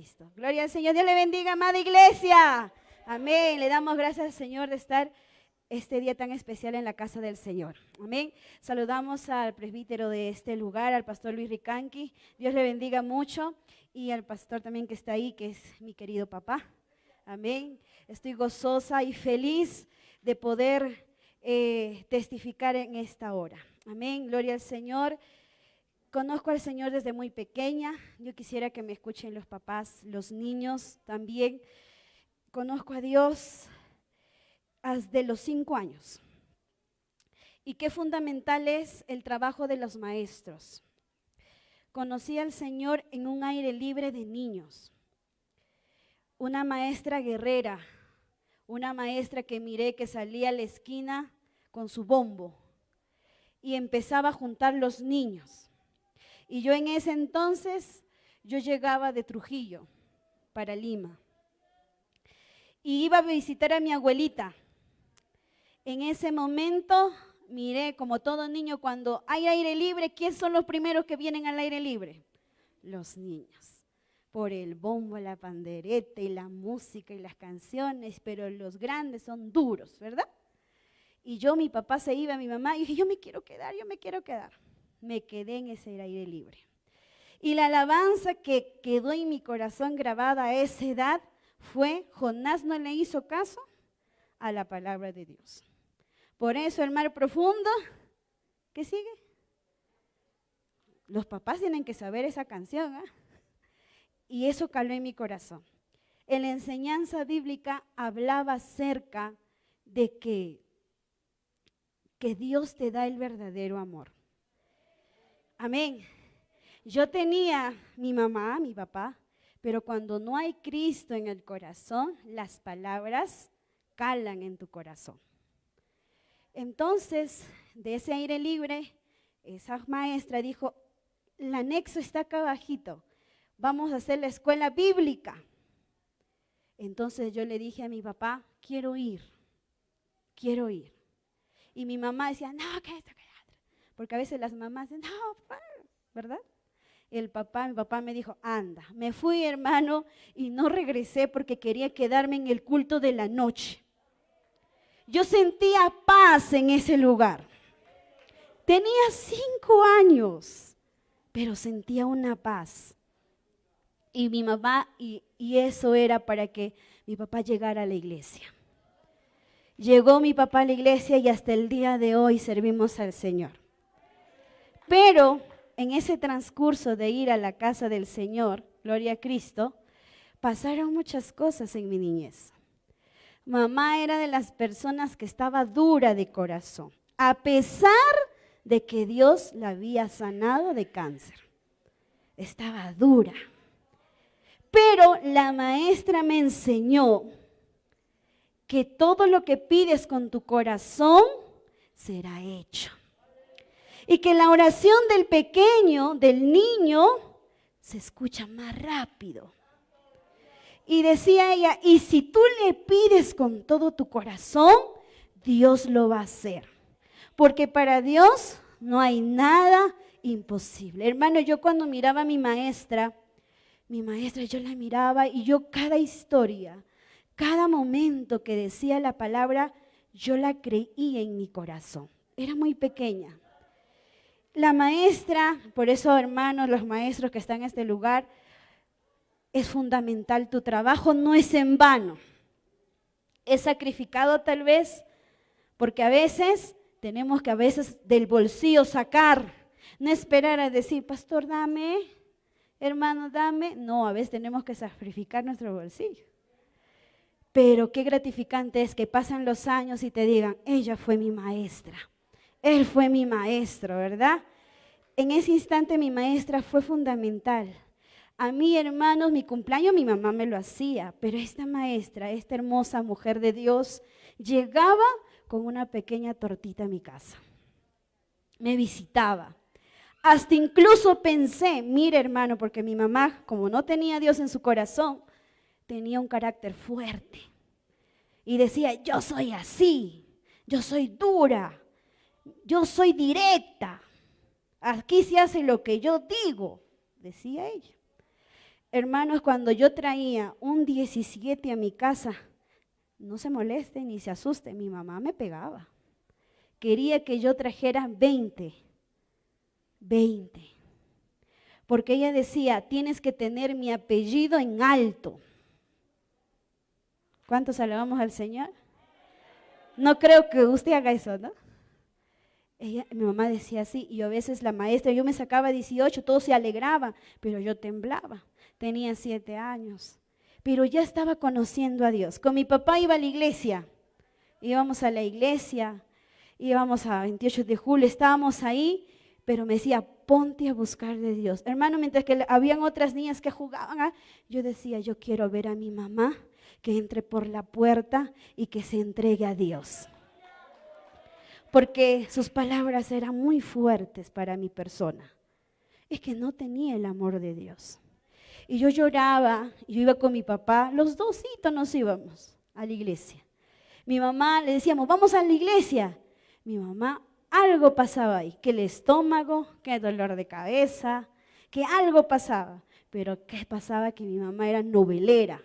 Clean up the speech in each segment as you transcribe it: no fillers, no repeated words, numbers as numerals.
Cristo. Gloria al Señor. Dios le bendiga, amada iglesia. Amén. Le damos gracias al Señor de estar este día tan especial en la casa del Señor. Amén. Saludamos al presbítero de este lugar, al pastor Luis Ricanqui. Dios le bendiga mucho. Y al pastor también que está ahí, que es mi querido papá. Amén. Estoy gozosa y feliz de poder testificar en esta hora. Amén. Gloria al Señor. Conozco al Señor desde muy pequeña. Yo quisiera que me escuchen los papás, los niños también. Conozco a Dios desde los 5 años. Y qué fundamental es el trabajo de los maestros. Conocí al Señor en un aire libre de niños. Una maestra guerrera, una maestra que miré que salía a la esquina con su bombo y empezaba a juntar los niños. Y yo en ese entonces, yo llegaba de Trujillo para Lima y iba a visitar a mi abuelita. En ese momento miré, como todo niño, cuando hay aire libre, ¿quiénes son los primeros que vienen al aire libre? Los niños. Por el bombo, la pandereta y la música y las canciones, pero los grandes son duros, ¿verdad? Y mi papá se iba, mi mamá, y dije, yo me quiero quedar. Me quedé en ese aire libre. Y la alabanza que quedó en mi corazón grabada a esa edad fue, Jonás no le hizo caso a la palabra de Dios. Por eso el mar profundo, ¿qué sigue? Los papás tienen que saber esa canción, ¿eh? Y eso caló en mi corazón. En la enseñanza bíblica hablaba acerca de que Dios te da el verdadero amor. Amén. Yo tenía mi mamá, mi papá, pero cuando no hay Cristo en el corazón, las palabras calan en tu corazón. Entonces, de ese aire libre, esa maestra dijo, el anexo está acá abajito, vamos a hacer la escuela bíblica. Entonces yo le dije a mi papá, quiero ir. Y mi mamá decía, no, que esto, que otro. Porque a veces las mamás dicen, no, ¿verdad? Mi papá me dijo, anda. Me fui, hermano, y no regresé porque quería quedarme en el culto de la noche. Yo sentía paz en ese lugar. Tenía 5 años, pero sentía una paz. Y mi mamá, y eso era para que mi papá llegara a la iglesia. Llegó mi papá a la iglesia y hasta el día de hoy servimos al Señor. Pero en ese transcurso de ir a la casa del Señor, gloria a Cristo, pasaron muchas cosas en mi niñez. Mamá era de las personas que estaba dura de corazón, a pesar de que Dios la había sanado de cáncer. Estaba dura. Pero la maestra me enseñó que todo lo que pides con tu corazón será hecho. Y que la oración del pequeño, del niño, se escucha más rápido. Y decía ella, y si tú le pides con todo tu corazón, Dios lo va a hacer. Porque para Dios no hay nada imposible. Hermano, yo cuando miraba a mi maestra, yo la miraba y yo cada historia, cada momento que decía la palabra, yo la creía en mi corazón. Era muy pequeña. La maestra, por eso hermanos, los maestros que están en este lugar, es fundamental. Tu trabajo no es en vano. Es sacrificado tal vez, porque a veces tenemos que del bolsillo sacar, no esperar a decir, pastor, dame, hermano, dame. No, a veces tenemos que sacrificar nuestro bolsillo. Pero qué gratificante es que pasan los años y te digan, ella fue mi maestra, él fue mi maestro, ¿verdad? En ese instante mi maestra fue fundamental. A mí, hermanos, mi cumpleaños mi mamá me lo hacía, pero esta maestra, esta hermosa mujer de Dios, llegaba con una pequeña tortita a mi casa. Me visitaba. Hasta incluso pensé, mire hermano, porque mi mamá, como no tenía a Dios en su corazón, tenía un carácter fuerte. Y decía, yo soy así, yo soy dura, yo soy directa. Aquí se hace lo que yo digo, decía ella. Hermanos, cuando yo traía un 17 a mi casa, no se molesten ni se asusten, mi mamá me pegaba. Quería que yo trajera 20, porque ella decía, tienes que tener mi apellido en alto. ¿Cuántos alabamos al Señor? No creo que usted haga eso, ¿no? Mi mamá decía así, y a veces la maestra, yo me sacaba 18, todos se alegraban, pero yo temblaba. Tenía 7 años, pero ya estaba conociendo a Dios. Con mi papá iba a la iglesia, íbamos a la iglesia, íbamos a 28 de julio, estábamos ahí, pero me decía, ponte a buscar de Dios. Hermano, mientras que habían otras niñas que jugaban, yo decía, yo quiero ver a mi mamá que entre por la puerta y que se entregue a Dios. Porque sus palabras eran muy fuertes para mi persona. Es que no tenía el amor de Dios. Y yo lloraba, yo iba con mi papá, los dositos nos íbamos a la iglesia. Mi mamá le decíamos, vamos a la iglesia. Mi mamá, algo pasaba ahí, que el estómago, que el dolor de cabeza, que algo pasaba. Pero ¿qué pasaba? Que mi mamá era novelera.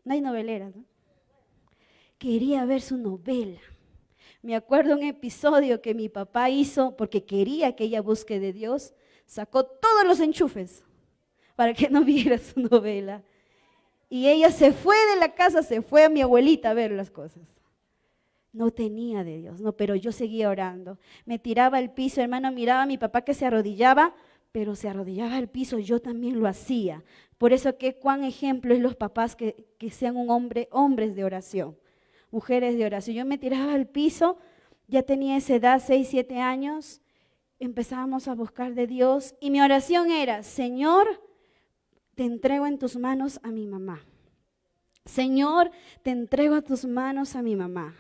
No hay noveleras, ¿no? Quería ver su novela. Me acuerdo un episodio que mi papá hizo porque quería que ella busque de Dios, sacó todos los enchufes para que no viera su novela. Y ella se fue de la casa, se fue a mi abuelita a ver las cosas. No tenía de Dios, no, pero yo seguía orando. Me tiraba al piso, hermano, miraba a mi papá que se arrodillaba, pero se arrodillaba al piso, yo también lo hacía. Por eso que cuán ejemplo es los papás que sean hombres de oración, mujeres de oración. Yo me tiraba al piso, ya tenía esa edad, 6, 7 años, empezábamos a buscar de Dios y mi oración era, Señor, te entrego en tus manos a mi mamá. Señor, te entrego a tus manos a mi mamá.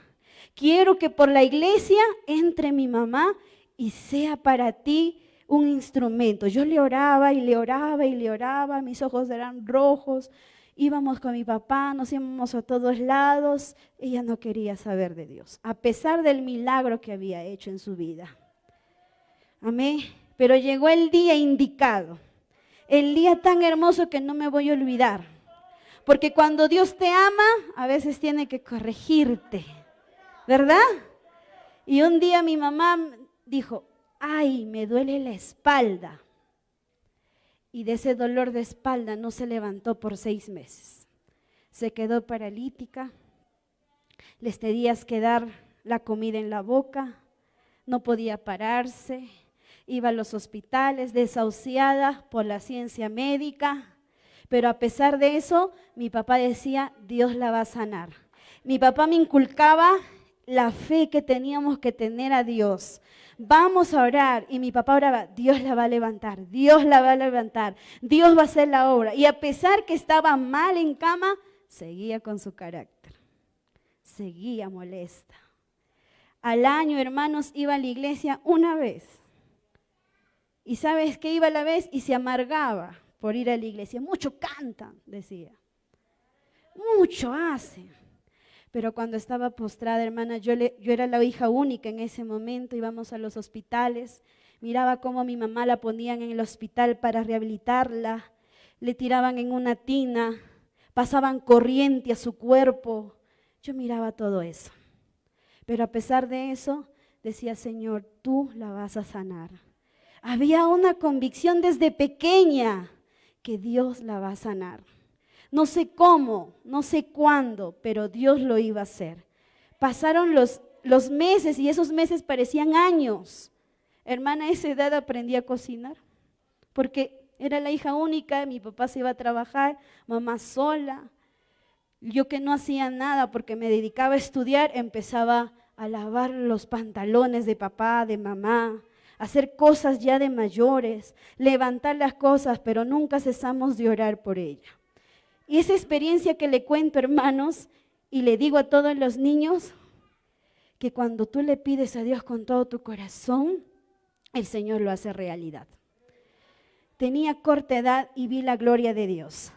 Quiero que por la iglesia entre mi mamá y sea para ti un instrumento. Yo le oraba y le oraba y le oraba, mis ojos eran rojos, íbamos con mi papá, nos íbamos a todos lados, ella no quería saber de Dios, a pesar del milagro que había hecho en su vida. Amén. Pero llegó el día indicado, el día tan hermoso que no me voy a olvidar, porque cuando Dios te ama, a veces tiene que corregirte, ¿verdad? Y un día mi mamá dijo, ay, me duele la espalda. Y de ese dolor de espalda no se levantó por 6 meses. Se quedó paralítica, les tenías que dar la comida en la boca, no podía pararse, iba a los hospitales desahuciada por la ciencia médica, pero a pesar de eso, mi papá decía, Dios la va a sanar. Mi papá me inculcaba la fe que teníamos que tener a Dios. Vamos a orar. Y mi papá oraba, Dios la va a levantar, Dios la va a levantar, Dios va a hacer la obra. Y a pesar que estaba mal en cama, seguía con su carácter, seguía molesta. Al año, hermanos, iba a la iglesia una vez. ¿Y sabes qué? Iba a la vez y se amargaba por ir a la iglesia. Mucho cantan, decía. Mucho hacen. Pero cuando estaba postrada, hermana, yo era la hija única en ese momento, íbamos a los hospitales, miraba cómo mi mamá la ponían en el hospital para rehabilitarla, le tiraban en una tina, pasaban corriente a su cuerpo, yo miraba todo eso. Pero a pesar de eso, decía, Señor, tú la vas a sanar. Había una convicción desde pequeña que Dios la va a sanar. No sé cómo, no sé cuándo, pero Dios lo iba a hacer. Pasaron los meses y esos meses parecían años. Hermana, a esa edad aprendí a cocinar, porque era la hija única, mi papá se iba a trabajar, mamá sola. Yo que no hacía nada porque me dedicaba a estudiar, empezaba a lavar los pantalones de papá, de mamá, hacer cosas ya de mayores, levantar las cosas, pero nunca cesamos de orar por ella. Y esa experiencia que le cuento, hermanos, y le digo a todos los niños, que cuando tú le pides a Dios con todo tu corazón, el Señor lo hace realidad. Tenía corta edad y vi la gloria de Dios.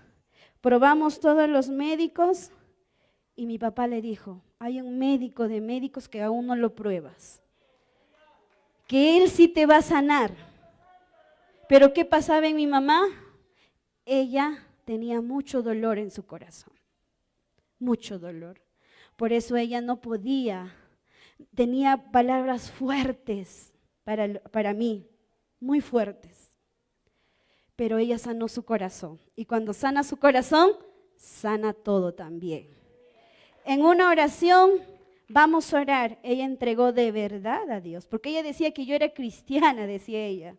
Probamos todos los médicos y mi papá le dijo, hay un médico de médicos que aún no lo pruebas, que él sí te va a sanar. Pero ¿qué pasaba en mi mamá? ella tenía mucho dolor en su corazón, mucho dolor. Por eso ella no podía, tenía palabras fuertes para mí, muy fuertes. Pero ella sanó su corazón. Y cuando sana su corazón, sana todo también. En una oración, vamos a orar. Ella entregó de verdad a Dios. Porque ella decía que yo era cristiana, decía ella.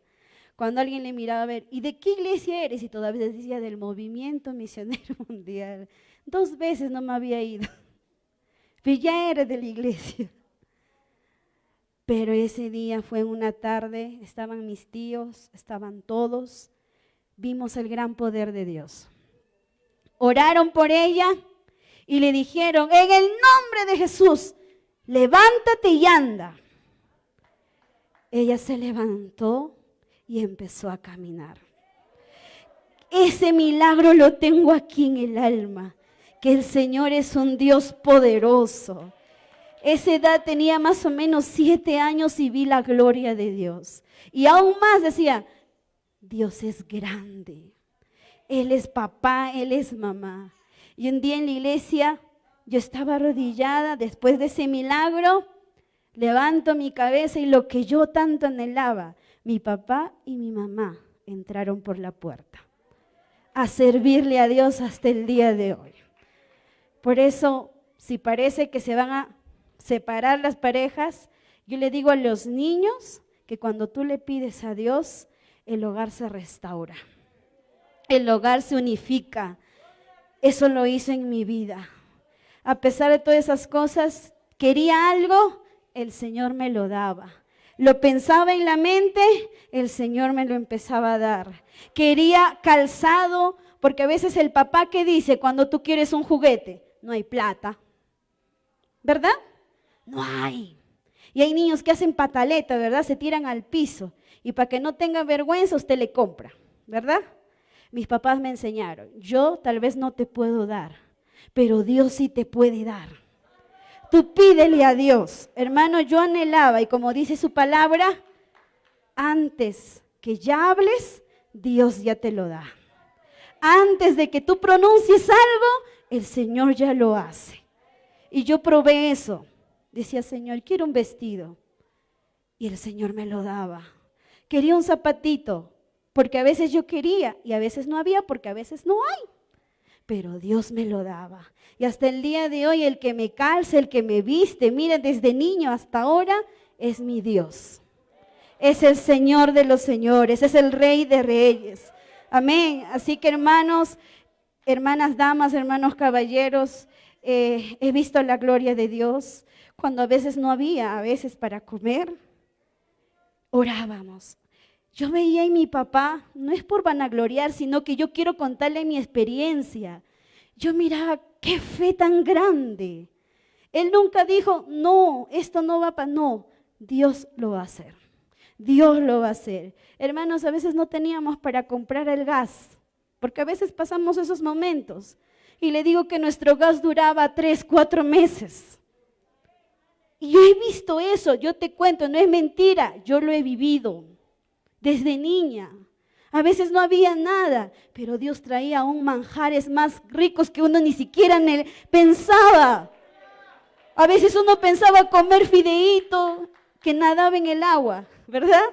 Cuando alguien le miraba a ver, ¿y de qué iglesia eres? Y todavía decía del Movimiento Misionero Mundial. 2 veces no me había ido. Pero ya era de la iglesia. Pero ese día fue una tarde, estaban mis tíos, estaban todos. Vimos el gran poder de Dios. Oraron por ella y le dijeron, en el nombre de Jesús, levántate y anda. Ella se levantó y empezó a caminar. Ese milagro lo tengo aquí en el alma, que el Señor es un Dios poderoso. Esa edad tenía más o menos 7 años y vi la gloria de Dios. Y aún más decía, Dios es grande. Él es papá, Él es mamá. Y un día en la iglesia yo estaba arrodillada después de ese milagro, levanto mi cabeza y lo que yo tanto anhelaba, mi papá y mi mamá entraron por la puerta a servirle a Dios hasta el día de hoy. Por eso, si parece que se van a separar las parejas, yo le digo a los niños que cuando tú le pides a Dios, el hogar se restaura, el hogar se unifica. Eso lo hizo en mi vida. A pesar de todas esas cosas, quería algo, el Señor me lo daba. Lo pensaba en la mente, el Señor me lo empezaba a dar. Quería calzado, porque a veces el papá, ¿qué dice cuando tú quieres un juguete? No hay plata, ¿verdad? No hay. Y hay niños que hacen pataleta, ¿verdad? Se tiran al piso. Y para que no tenga vergüenza, usted le compra, ¿verdad? Mis papás me enseñaron, yo tal vez no te puedo dar, pero Dios sí te puede dar. Tú pídele a Dios. Hermano, yo anhelaba, y como dice su palabra, antes que ya hables, Dios ya te lo da. Antes de que tú pronuncies algo, el Señor ya lo hace. Y yo probé eso. Decía, Señor, quiero un vestido. Y el Señor me lo daba. Quería un zapatito, porque a veces yo quería y a veces no había, porque a veces no hay. Pero Dios me lo daba. Y hasta el día de hoy el que me calza, el que me viste, mira, desde niño hasta ahora, es mi Dios. Es el Señor de los señores, es el Rey de reyes. Amén. Así que hermanos, hermanas damas, hermanos caballeros, he visto la gloria de Dios. Cuando a veces no había, a veces para comer, orábamos. Yo veía en mi papá, no es por vanagloriar, sino que yo quiero contarle mi experiencia. Yo miraba, qué fe tan grande. Él nunca dijo, no, esto no va para, no, Dios lo va a hacer. Dios lo va a hacer. Hermanos, a veces no teníamos para comprar el gas, porque a veces pasamos esos momentos. Y le digo que nuestro gas duraba 3, 4 meses. Y yo he visto eso, yo te cuento, no es mentira, yo lo he vivido. Desde niña, a veces no había nada, pero Dios traía aún manjares más ricos que uno ni siquiera pensaba. A veces uno pensaba comer fideíto que nadaba en el agua, ¿verdad?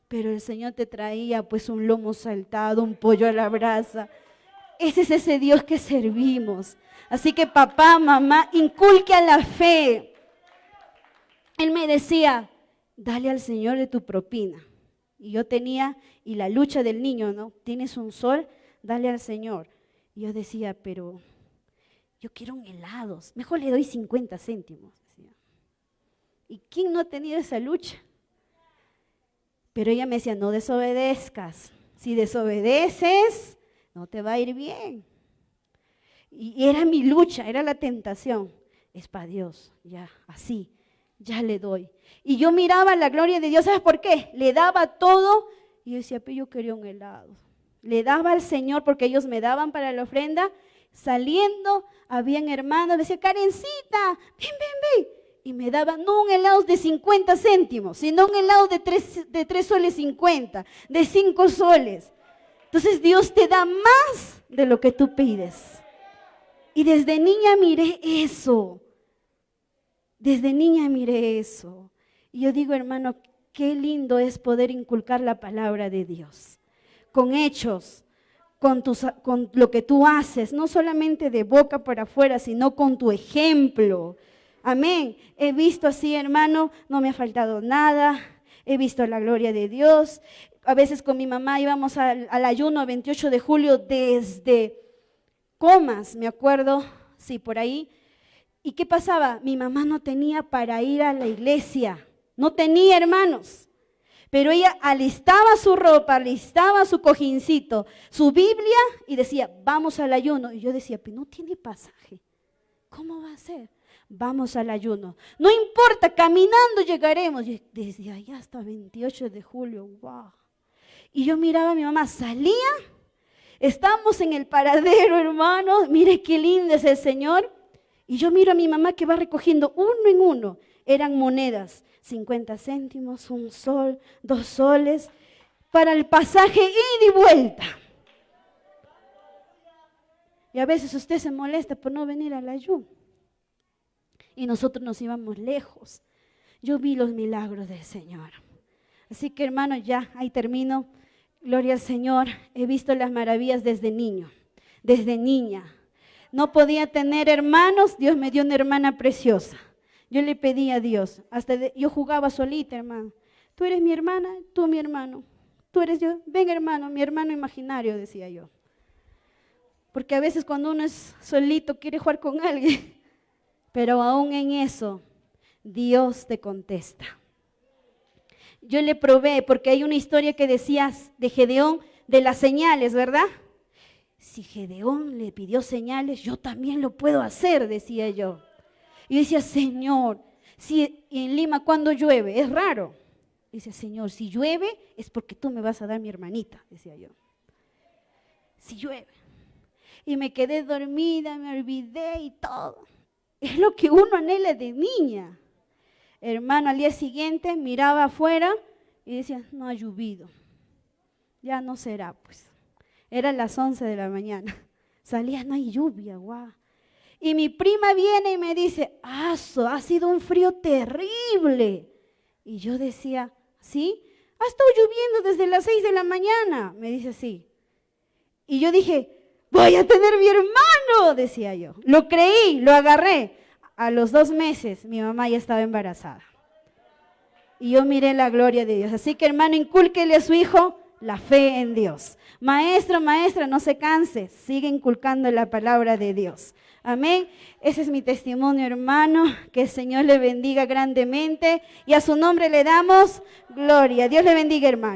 Pero el Señor te traía pues un lomo saltado, un pollo a la brasa. Ese es ese Dios que servimos. Así que papá, mamá, inculque a la fe. Él me decía, dale al Señor de tu propina. Y yo tenía, y la lucha del niño, ¿no? Tienes un sol, dale al Señor. Y yo decía, pero yo quiero un helado, mejor le doy 50 céntimos. Decía. ¿Y quién no ha tenido esa lucha? Pero ella me decía, no desobedezcas. Si desobedeces, no te va a ir bien. Y era mi lucha, era la tentación. Es para Dios, ya, así. Ya le doy. Y yo miraba la gloria de Dios, ¿sabes por qué? Le daba todo y yo decía, pero yo quería un helado. Le daba al Señor porque ellos me daban para la ofrenda. Saliendo, habían hermanos, me decía, Karencita, ven. Y me daban no un helado de 50 céntimos, sino un helado de 3 soles 50, de 5 soles. Entonces Dios te da más de lo que tú pides. Y desde niña miré eso. Desde niña miré eso. Y yo digo, hermano, qué lindo es poder inculcar la palabra de Dios. Con hechos, con lo que tú haces, no solamente de boca para afuera, sino con tu ejemplo. Amén. He visto así, hermano, no me ha faltado nada. He visto la gloria de Dios. A veces con mi mamá íbamos al ayuno 28 de julio desde Comas, me acuerdo, sí, por ahí. ¿Y qué pasaba? Mi mamá no tenía para ir a la iglesia. No tenía, hermanos. Pero ella alistaba su ropa, alistaba su cojincito, su Biblia y decía, vamos al ayuno. Y yo decía, pero no tiene pasaje. ¿Cómo va a ser? Vamos al ayuno. No importa, caminando llegaremos. Y decía, ya hasta 28 de julio, wow. Y yo miraba a mi mamá, salía, estamos en el paradero, hermano, mire qué lindo es el Señor. Y yo miro a mi mamá que va recogiendo uno en uno. Eran monedas, 50 céntimos, 1 sol, 2 soles, para el pasaje ida y vuelta. Y a veces usted se molesta por no venir al ayuno. Y nosotros nos íbamos lejos. Yo vi los milagros del Señor. Así que, hermano, ya, ahí termino. Gloria al Señor. He visto las maravillas desde niño, desde niña. No podía tener hermanos, Dios me dio una hermana preciosa. Yo le pedí a Dios, yo jugaba solita, hermano. Tú eres mi hermana, tú mi hermano. Tú eres yo, ven hermano, mi hermano imaginario, decía yo. Porque a veces cuando uno es solito quiere jugar con alguien. Pero aún en eso, Dios te contesta. Yo le probé, porque hay una historia que decías de Gedeón, de las señales, ¿verdad? Si Gedeón le pidió señales, yo también lo puedo hacer, decía yo. Y yo decía, Señor, si en Lima cuando llueve, es raro. Dice, Señor, si llueve es porque tú me vas a dar mi hermanita, decía yo. Si llueve. Y me quedé dormida, me olvidé y todo. Es lo que uno anhela de niña. Hermano, al día siguiente miraba afuera y decía, no ha llovido. Ya no será, pues. Eran las 11 de la mañana. Salía, no hay lluvia, guau. Y mi prima viene y me dice, ha sido un frío terrible. Y yo decía, ¿sí? Ha estado lloviendo desde las 6 de la mañana. Me dice, sí. Y yo dije, voy a tener mi hermano, decía yo. Lo creí, lo agarré. A los 2 meses mi mamá ya estaba embarazada. Y yo miré la gloria de Dios. Así que, hermano, incúlquele a su hijo la fe en Dios. Maestro, maestra, no se canse, sigue inculcando la palabra de Dios. Amén. Ese es mi testimonio, hermano. Que el Señor le bendiga grandemente y a su nombre le damos gloria. Dios le bendiga, hermano.